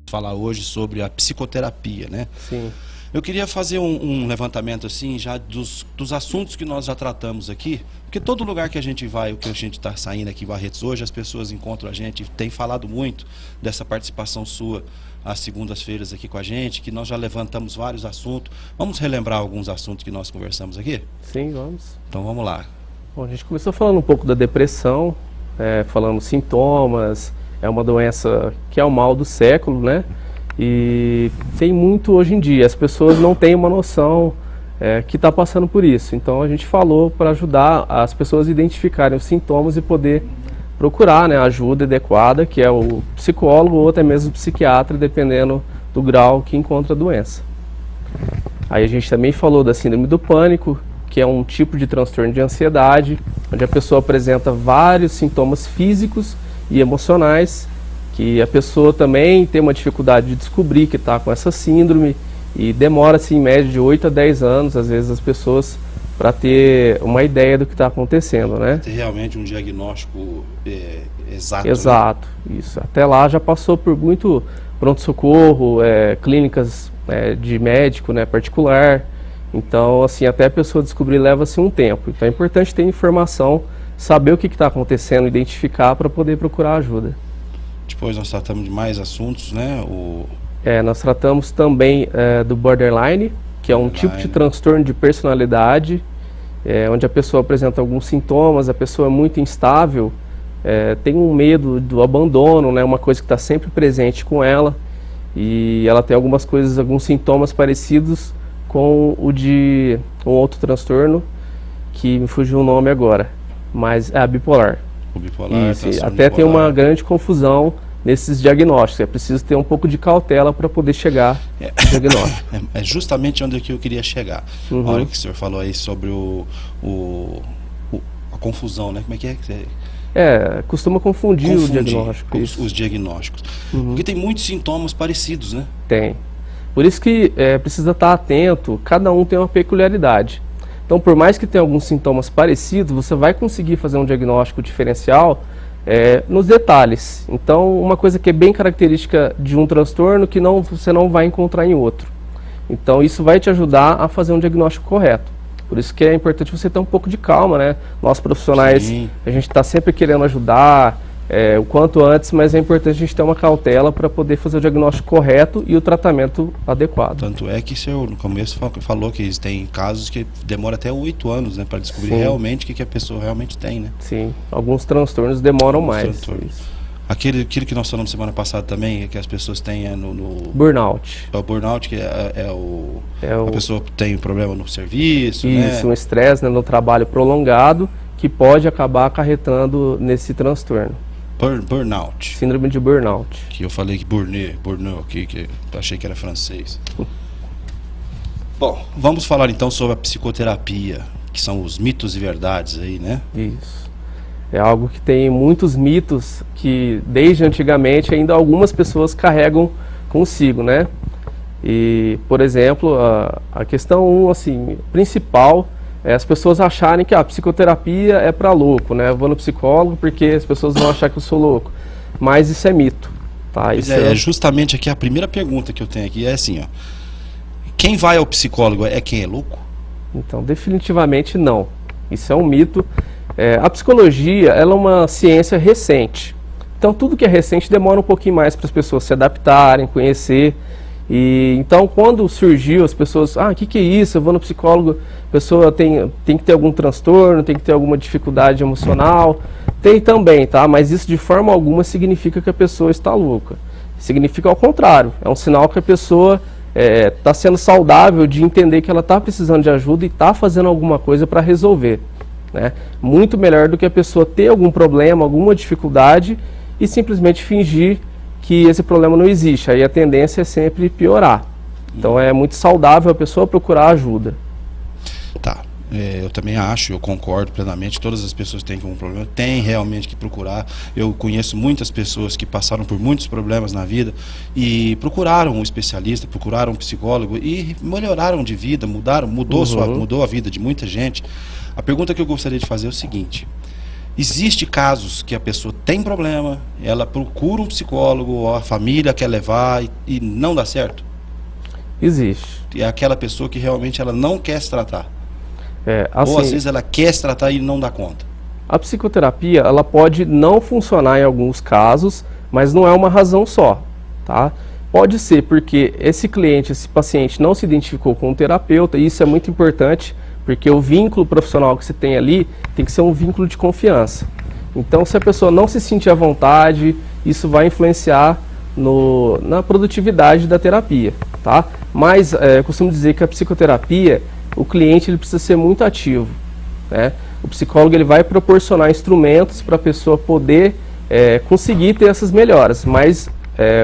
falar hoje sobre a psicoterapia, né? Sim. Eu queria fazer um levantamento assim já dos assuntos que nós já tratamos aqui, porque todo lugar que a gente vai, o que a gente está saindo aqui em Barretos hoje, as pessoas encontram a gente, tem falado muito dessa participação sua às segundas-feiras aqui com a gente, que nós já levantamos vários assuntos. Vamos relembrar alguns assuntos que nós conversamos aqui? Sim, vamos. Então vamos lá. Bom, a gente começou falando um pouco da depressão, falando sintomas, é uma doença que é o mal do século, né? E tem muito hoje em dia, as pessoas não têm uma noção que está passando por isso. Então a gente falou para ajudar as pessoas a identificarem os sintomas e poder procurar, né, a ajuda adequada, que é o psicólogo ou até mesmo o psiquiatra, dependendo do grau que encontra a doença. Aí a gente também falou da síndrome do pânico, que é um tipo de transtorno de ansiedade, onde a pessoa apresenta vários sintomas físicos e emocionais, que a pessoa também tem uma dificuldade de descobrir que está com essa síndrome e demora-se em média de 8 a 10 anos, às vezes, as pessoas para ter uma ideia do que está acontecendo, né? Ter realmente um diagnóstico exato. Exato, né? Isso. Até lá já passou por muito pronto-socorro, clínicas de médico, né, particular. Então, assim, até a pessoa descobrir leva-se um tempo. Então é importante ter informação, saber o que está acontecendo, identificar para poder procurar ajuda. Depois nós tratamos de mais assuntos, né? Nós tratamos também do borderline, que é um tipo de transtorno de personalidade, onde a pessoa apresenta alguns sintomas, a pessoa é muito instável, tem um medo do abandono, né? Uma coisa que está sempre presente com ela, e ela tem algumas coisas, alguns sintomas parecidos com o de um outro transtorno, que me fugiu o nome agora, mas é a bipolar. O bipolar, isso, até tem uma grande confusão nesses diagnósticos. É preciso ter um pouco de cautela para poder chegar no diagnóstico. É justamente onde eu queria chegar. Uhum. A hora que o senhor falou aí sobre a confusão, né? Como é que é? Costuma confundir o diagnóstico. Os diagnósticos. Uhum. Porque tem muitos sintomas parecidos, né? Tem. Por isso que precisa estar atento, cada um tem uma peculiaridade. Então, por mais que tenha alguns sintomas parecidos, você vai conseguir fazer um diagnóstico diferencial nos detalhes. Então, uma coisa que é bem característica de um transtorno que você não vai encontrar em outro. Então, isso vai te ajudar a fazer um diagnóstico correto. Por isso que é importante você ter um pouco de calma, né? Nós profissionais, sim, a gente está sempre querendo ajudar o quanto antes, mas é importante a gente ter uma cautela para poder fazer o diagnóstico correto e o tratamento adequado. Tanto é que o senhor no começo falou que tem casos que demora até 8 anos, né, para descobrir, sim, realmente o que a pessoa realmente tem, né? Sim, alguns transtornos demoram mais. Aquilo que nós falamos semana passada também, que as pessoas têm no burnout. É o burnout, que a pessoa tem problema no serviço, isso, né? Um estresse, né, no trabalho prolongado, que pode acabar acarretando nesse transtorno. Burnout. Síndrome de burnout. Que eu falei que burnout, que achei que era francês. Bom, vamos falar então sobre a psicoterapia, que são os mitos e verdades aí, né? Isso. É algo que tem muitos mitos que desde antigamente ainda algumas pessoas carregam consigo, né? E, por exemplo, a questão assim, principal é as pessoas acharem que a psicoterapia é para louco, né? Eu vou no psicólogo porque as pessoas vão achar que eu sou louco. Mas isso é mito, tá? Isso é justamente aqui a primeira pergunta que eu tenho aqui, é assim, ó. Quem vai ao psicólogo é quem é louco? Então, definitivamente não. Isso é um mito. A psicologia, ela é uma ciência recente. Então, tudo que é recente demora um pouquinho mais para as pessoas se adaptarem, conhecer. E então, quando surgiu, as pessoas, o que é isso? Eu vou no psicólogo, a pessoa tem que ter algum transtorno, tem que ter alguma dificuldade emocional. Tem também, tá? Mas isso de forma alguma significa que a pessoa está louca. Significa ao contrário, é um sinal que a pessoa está sendo saudável de entender que ela está precisando de ajuda e está fazendo alguma coisa para resolver, né? Muito melhor do que a pessoa ter algum problema, alguma dificuldade e simplesmente fingir que esse problema não existe. Aí a tendência é sempre piorar. Então é muito saudável a pessoa procurar ajuda. Tá. Eu também acho, eu concordo plenamente, todas as pessoas têm algum problema, tem realmente que procurar. Eu conheço muitas pessoas que passaram por muitos problemas na vida e procuraram um especialista, procuraram um psicólogo e melhoraram de vida, mudou a vida de muita gente. A pergunta que eu gostaria de fazer é o seguinte: Existe casos que a pessoa tem problema, ela procura um psicólogo, ou a família quer levar e não dá certo? Existe. É aquela pessoa que realmente ela não quer se tratar. Assim, ou às vezes ela quer se tratar e não dá conta. A psicoterapia, ela pode não funcionar em alguns casos, mas não é uma razão só, tá? Pode ser porque esse cliente, esse paciente não se identificou com o terapeuta, e isso é muito importante, porque o vínculo profissional que você tem ali tem que ser um vínculo de confiança. Então, se a pessoa não se sentir à vontade, isso vai influenciar na produtividade da terapia, tá? Mas eu costumo dizer que a psicoterapia, o cliente ele precisa ser muito ativo, né? O psicólogo ele vai proporcionar instrumentos para a pessoa poder conseguir ter essas melhoras, mas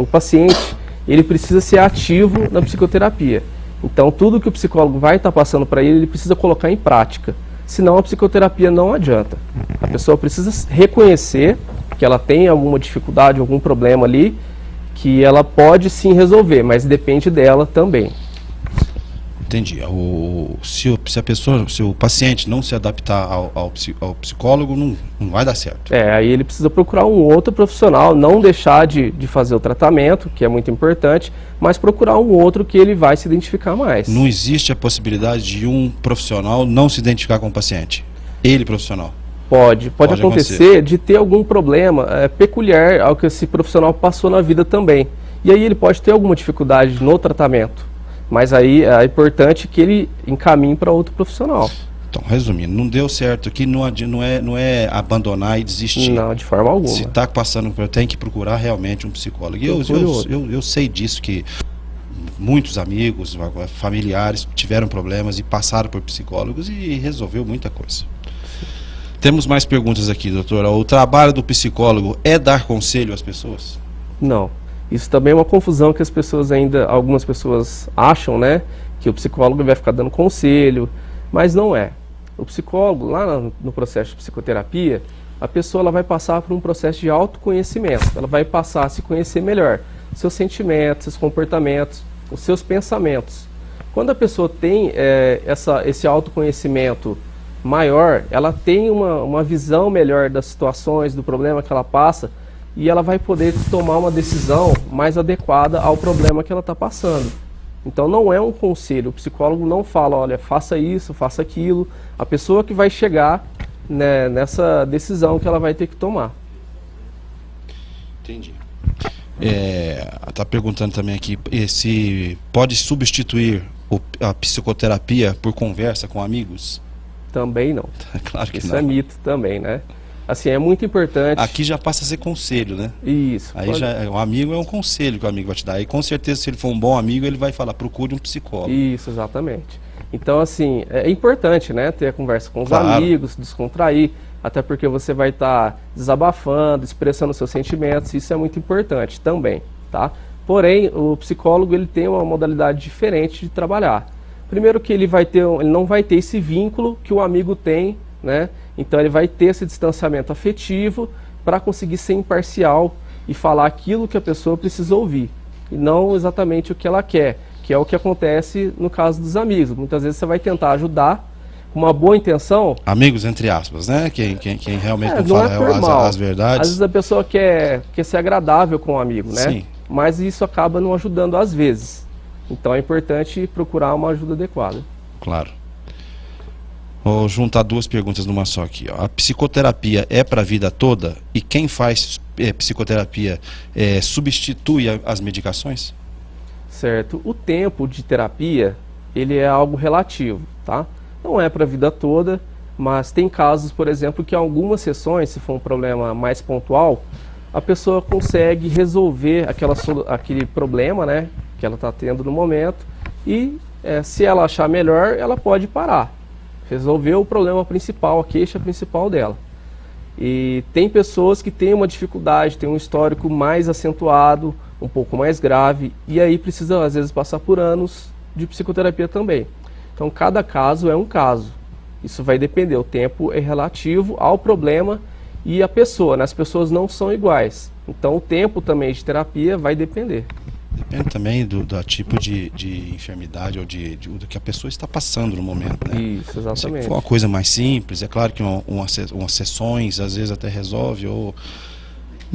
o paciente ele precisa ser ativo na psicoterapia. Então, tudo que o psicólogo vai estar passando para ele, ele precisa colocar em prática. Senão, a psicoterapia não adianta. A pessoa precisa reconhecer que ela tem alguma dificuldade, algum problema ali, que ela pode sim resolver, mas depende dela também. Entendi. Se o paciente não se adaptar ao psicólogo, não vai dar certo. Aí ele precisa procurar um outro profissional, não deixar de fazer o tratamento, que é muito importante, mas procurar um outro que ele vai se identificar mais. Não existe a possibilidade de um profissional não se identificar com o paciente? Ele profissional? Pode acontecer de ter algum problema peculiar ao que esse profissional passou na vida também. E aí ele pode ter alguma dificuldade no tratamento. Mas aí é importante que ele encaminhe para outro profissional. Então, resumindo, não deu certo aqui, não é abandonar e desistir. Não, de forma alguma. Se está passando, tem que procurar realmente um psicólogo. E eu sei disso, que muitos amigos, familiares tiveram problemas e passaram por psicólogos e resolveu muita coisa. Temos mais perguntas aqui, doutora. O trabalho do psicólogo é dar conselho às pessoas? Não. Isso também é uma confusão que algumas pessoas acham, né? Que o psicólogo vai ficar dando conselho, mas não é. O psicólogo, lá no processo de psicoterapia, a pessoa ela vai passar por um processo de autoconhecimento. Ela vai passar a se conhecer melhor. Seus sentimentos, seus comportamentos, os seus pensamentos. Quando a pessoa tem esse autoconhecimento maior, ela tem uma visão melhor das situações, do problema que ela passa, e ela vai poder tomar uma decisão mais adequada ao problema que ela está passando. Então não é um conselho, o psicólogo não fala, olha, faça isso, faça aquilo. A pessoa que vai chegar, né, nessa decisão que ela vai ter que tomar. Entendi. Está perguntando também aqui, se pode substituir a psicoterapia por conversa com amigos? Também não. Claro que isso não. Isso é mito também, né? Assim, é muito importante... Aqui já passa a ser conselho, né? Isso. Aí o amigo é um conselho que o amigo vai te dar. E com certeza, se ele for um bom amigo, ele vai falar, procure um psicólogo. Isso, exatamente. Então, assim, é importante, né? Ter a conversa com os Claro. amigos, descontrair. Até porque você vai estar desabafando, expressando seus sentimentos. Isso é muito importante também, tá? Porém, o psicólogo, ele tem uma modalidade diferente de trabalhar. Primeiro que ele não vai ter esse vínculo que o amigo tem, né? Então ele vai ter esse distanciamento afetivo para conseguir ser imparcial e falar aquilo que a pessoa precisa ouvir, e não exatamente o que ela quer, que é o que acontece no caso dos amigos. Muitas vezes você vai tentar ajudar com uma boa intenção. Amigos, entre aspas, né? Quem realmente não não fala as verdades. Às vezes a pessoa quer ser agradável com o amigo, né? Sim. Mas isso acaba não ajudando às vezes. Então é importante procurar uma ajuda adequada. Claro. Vou juntar duas perguntas numa só aqui. Ó. A psicoterapia é para a vida toda? E quem faz psicoterapia substitui as medicações? Certo. O tempo de terapia, ele é algo relativo, tá? Não é para a vida toda, mas tem casos, por exemplo, que algumas sessões, se for um problema mais pontual, a pessoa consegue resolver aquele problema, né, que ela está tendo no momento, e se ela achar melhor, ela pode parar. Resolveu o problema principal, a queixa principal dela. E tem pessoas que têm uma dificuldade, têm um histórico mais acentuado, um pouco mais grave, e aí precisa às vezes passar por anos de psicoterapia também. Então cada caso é um caso. Isso vai depender, o tempo é relativo ao problema e à pessoa, né? As pessoas não são iguais. Então o tempo também de terapia vai depender. Depende também do tipo de enfermidade ou do que a pessoa está passando no momento, né? Isso, exatamente. Se for uma coisa mais simples, é claro que umas sessões às vezes até resolve, ou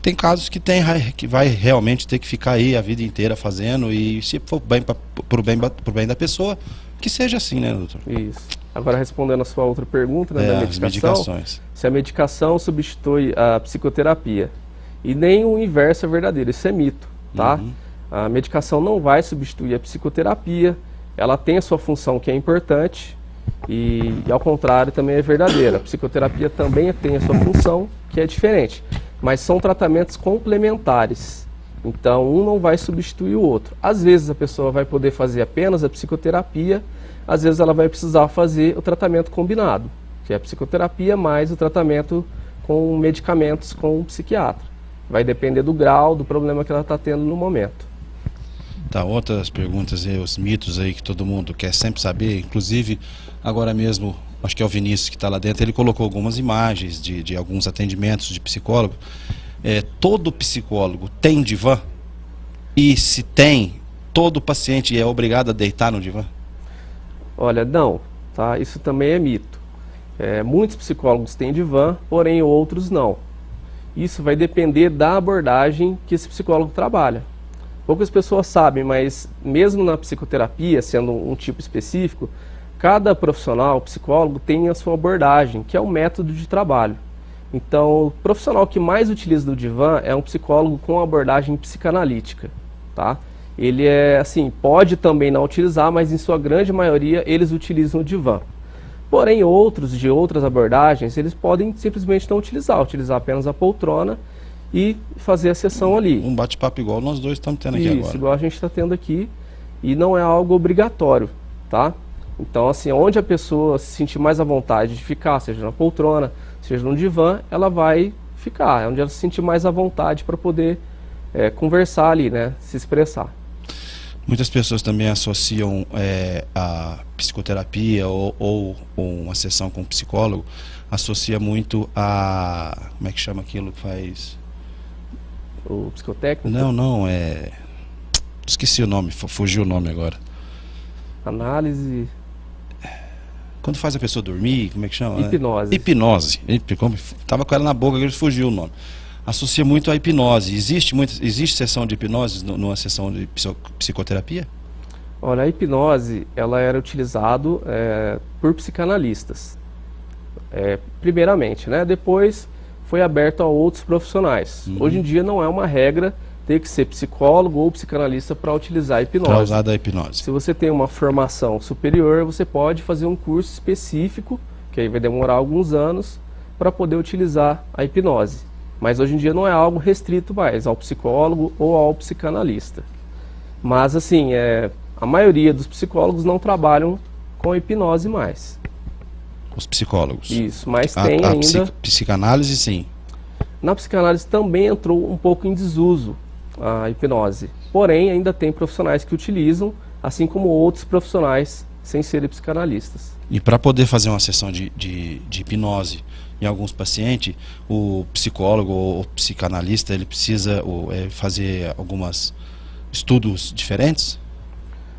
tem casos que vai realmente ter que ficar aí a vida inteira fazendo, e se for pro bem da pessoa, que seja assim, né, doutor? Isso. Agora, respondendo a sua outra pergunta, né, da medicação, as medicações. se a medicação substitui a psicoterapia, e nem o inverso é verdadeiro, isso é mito, tá? Uhum. A medicação não vai substituir a psicoterapia, ela tem a sua função que é importante, e ao contrário também é verdadeira. A psicoterapia também tem a sua função que é diferente, mas são tratamentos complementares. Então, um não vai substituir o outro. Às vezes a pessoa vai poder fazer apenas a psicoterapia, às vezes ela vai precisar fazer o tratamento combinado, que é a psicoterapia mais o tratamento com medicamentos com o psiquiatra. Vai depender do grau, do problema que ela está tendo no momento. Tá, outras perguntas aí, os mitos aí que todo mundo quer sempre saber, inclusive agora mesmo, acho que é o Vinícius que está lá dentro, ele colocou algumas imagens de alguns atendimentos de psicólogo. Todo psicólogo tem divã? E se tem, todo paciente é obrigado a deitar no divã? Olha, não, tá? Isso também é mito. Muitos psicólogos têm divã, porém outros não. Isso vai depender da abordagem que esse psicólogo trabalha. Poucas pessoas sabem, mas mesmo na psicoterapia, sendo um tipo específico, cada profissional, psicólogo, tem a sua abordagem, que é o método de trabalho. Então, o profissional que mais utiliza o divã é um psicólogo com abordagem psicanalítica, tá? Ele pode também não utilizar, mas em sua grande maioria eles utilizam o divã. Porém, outros de outras abordagens, eles podem simplesmente não utilizar apenas a poltrona e fazer a sessão ali. Um bate-papo igual nós dois estamos tendo aqui agora. Isso, igual a gente está tendo aqui, e não é algo obrigatório, tá? Então, assim, onde a pessoa se sentir mais à vontade de ficar, seja na poltrona, seja no divã, ela vai ficar. É onde ela se sentir mais à vontade para poder conversar ali, né? Se expressar. Muitas pessoas também associam a psicoterapia ou uma sessão com um psicólogo, associa muito a... Como é que chama aquilo que faz... O psicotécnico? Não, esqueci o nome, fugiu o nome agora. Análise... Quando faz a pessoa dormir, como é que chama? Hipnose. Hipnose. Estava com ela na boca, ele fugiu o nome. Associa muito a hipnose. Existe sessão de hipnose numa sessão de psicoterapia? Olha, a hipnose, ela era utilizada por psicanalistas, primeiramente, né? Depois foi aberto a outros profissionais. Uhum. Hoje em dia não é uma regra ter que ser psicólogo ou psicanalista para utilizar a hipnose. Para usar da hipnose. Se você tem uma formação superior, você pode fazer um curso específico, que aí vai demorar alguns anos, para poder utilizar a hipnose. Mas hoje em dia não é algo restrito mais ao psicólogo ou ao psicanalista. Mas assim, a maioria dos psicólogos não trabalham com a hipnose mais. Os psicólogos? Isso, mas tem ainda... Psicanálise, sim. Na psicanálise também entrou um pouco em desuso a hipnose. Porém, ainda tem profissionais que utilizam, assim como outros profissionais sem serem psicanalistas. E para poder fazer uma sessão de hipnose em alguns pacientes, o psicólogo ou psicanalista, ele precisa fazer alguns estudos diferentes?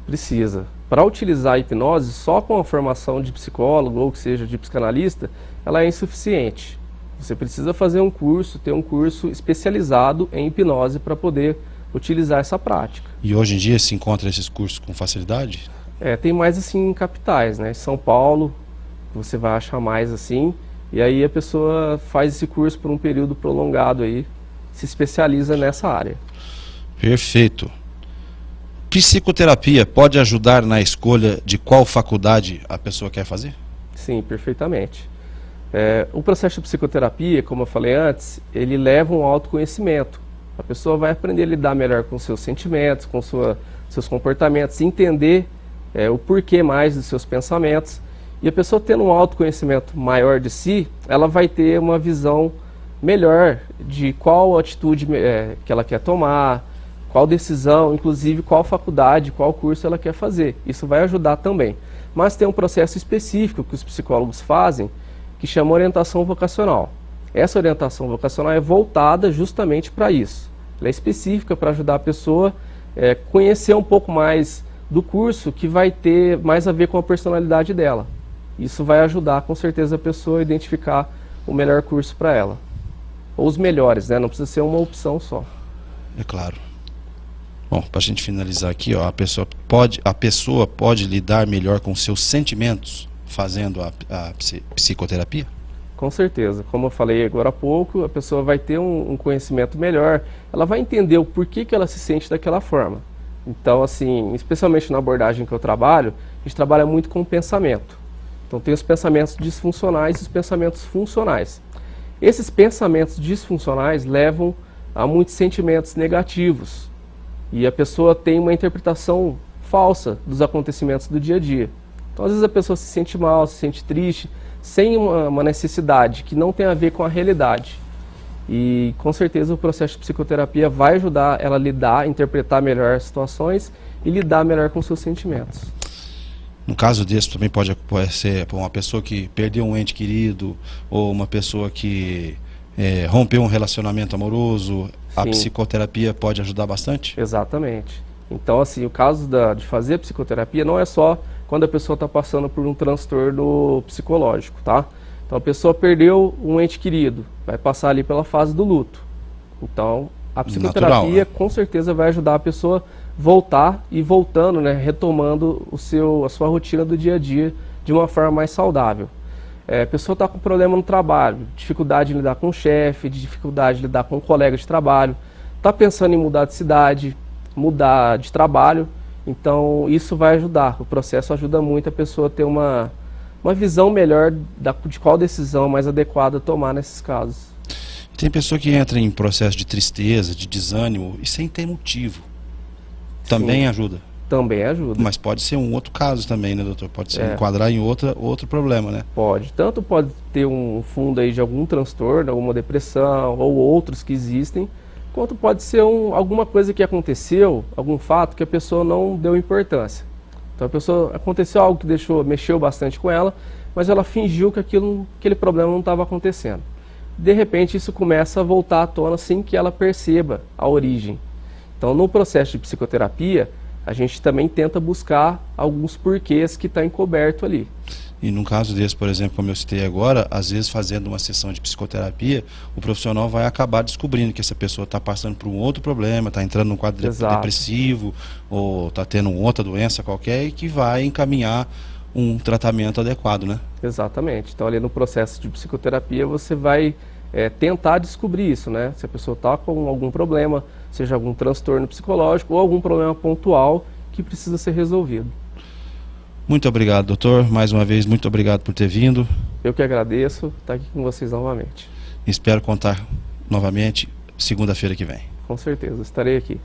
Precisa. Para utilizar a hipnose, só com a formação de psicólogo ou que seja de psicanalista, ela é insuficiente. Você precisa fazer um curso, ter um curso especializado em hipnose para poder utilizar essa prática. E hoje em dia se encontra esses cursos com facilidade? Tem mais assim em capitais, né? Em São Paulo, você vai achar mais assim, e aí a pessoa faz esse curso por um período prolongado aí, se especializa nessa área. Perfeito. Psicoterapia pode ajudar na escolha de qual faculdade a pessoa quer fazer? Sim, perfeitamente. O processo de psicoterapia, como eu falei antes, ele leva um autoconhecimento. A pessoa vai aprender a lidar melhor com seus sentimentos, com seus comportamentos, entender o porquê mais dos seus pensamentos. E a pessoa tendo um autoconhecimento maior de si, ela vai ter uma visão melhor de qual atitude que ela quer tomar, qual decisão, inclusive qual faculdade, qual curso ela quer fazer. Isso vai ajudar também. Mas tem um processo específico que os psicólogos fazem, que chama orientação vocacional. Essa orientação vocacional é voltada justamente para isso. Ela é específica para ajudar a pessoa conhecer um pouco mais do curso que vai ter mais a ver com a personalidade dela. Isso vai ajudar com certeza a pessoa a identificar o melhor curso para ela. Ou os melhores, né? Não precisa ser uma opção só. É claro. Bom, para a gente finalizar aqui, ó, a pessoa pode lidar melhor com seus sentimentos fazendo a psicoterapia? Com certeza. Como eu falei agora há pouco, a pessoa vai ter um conhecimento melhor, ela vai entender o porquê que ela se sente daquela forma. Então, assim, especialmente na abordagem que eu trabalho, a gente trabalha muito com o pensamento. Então, tem os pensamentos disfuncionais e os pensamentos funcionais. Esses pensamentos disfuncionais levam a muitos sentimentos negativos. E a pessoa tem uma interpretação falsa dos acontecimentos do dia a dia. Então, às vezes a pessoa se sente mal, se sente triste, sem uma necessidade que não tem a ver com a realidade. E com certeza o processo de psicoterapia vai ajudar ela a lidar, interpretar melhor as situações e lidar melhor com seus sentimentos. No caso desse também pode ser uma pessoa que perdeu um ente querido ou uma pessoa que rompeu um relacionamento amoroso. Sim. A psicoterapia pode ajudar bastante? Exatamente. Então, assim, o caso de fazer psicoterapia não é só quando a pessoa está passando por um transtorno psicológico, tá? Então, a pessoa perdeu um ente querido, vai passar ali pela fase do luto. Então, a psicoterapia natural, né? Com certeza vai ajudar a pessoa voltar e voltando, né, retomando a sua rotina do dia a dia de uma forma mais saudável. A pessoa está com problema no trabalho, dificuldade em lidar com o chefe, dificuldade em lidar com o colega de trabalho, está pensando em mudar de cidade, mudar de trabalho, então isso vai ajudar. O processo ajuda muito a pessoa a ter uma visão melhor de qual decisão mais adequada tomar nesses casos. Tem pessoa que entra em processo de tristeza, de desânimo e sem ter motivo. Também ajuda? Também ajuda. Mas pode ser um outro caso também, né, doutor? Pode ser enquadrar em outro problema, né? Pode. Tanto pode ter um fundo aí de algum transtorno, alguma depressão ou outros que existem, quanto pode ser alguma coisa que aconteceu, algum fato que a pessoa não deu importância. Então aconteceu algo que mexeu bastante com ela, mas ela fingiu que aquele problema não estava acontecendo. De repente isso começa a voltar à tona sem que ela perceba a origem. Então no processo de psicoterapia, a gente também tenta buscar alguns porquês que está encoberto ali. E num caso desse, por exemplo, como eu citei agora, às vezes fazendo uma sessão de psicoterapia, o profissional vai acabar descobrindo que essa pessoa está passando por um outro problema, está entrando num quadro depressivo, ou está tendo outra doença qualquer e que vai encaminhar um tratamento adequado, né? Exatamente. Então ali no processo de psicoterapia você vai tentar descobrir isso, né? Se a pessoa está com algum problema, seja algum transtorno psicológico ou algum problema pontual que precisa ser resolvido. Muito obrigado, doutor. Mais uma vez, muito obrigado por ter vindo. Eu que agradeço estar aqui com vocês novamente. Espero contar novamente segunda-feira que vem. Com certeza, estarei aqui.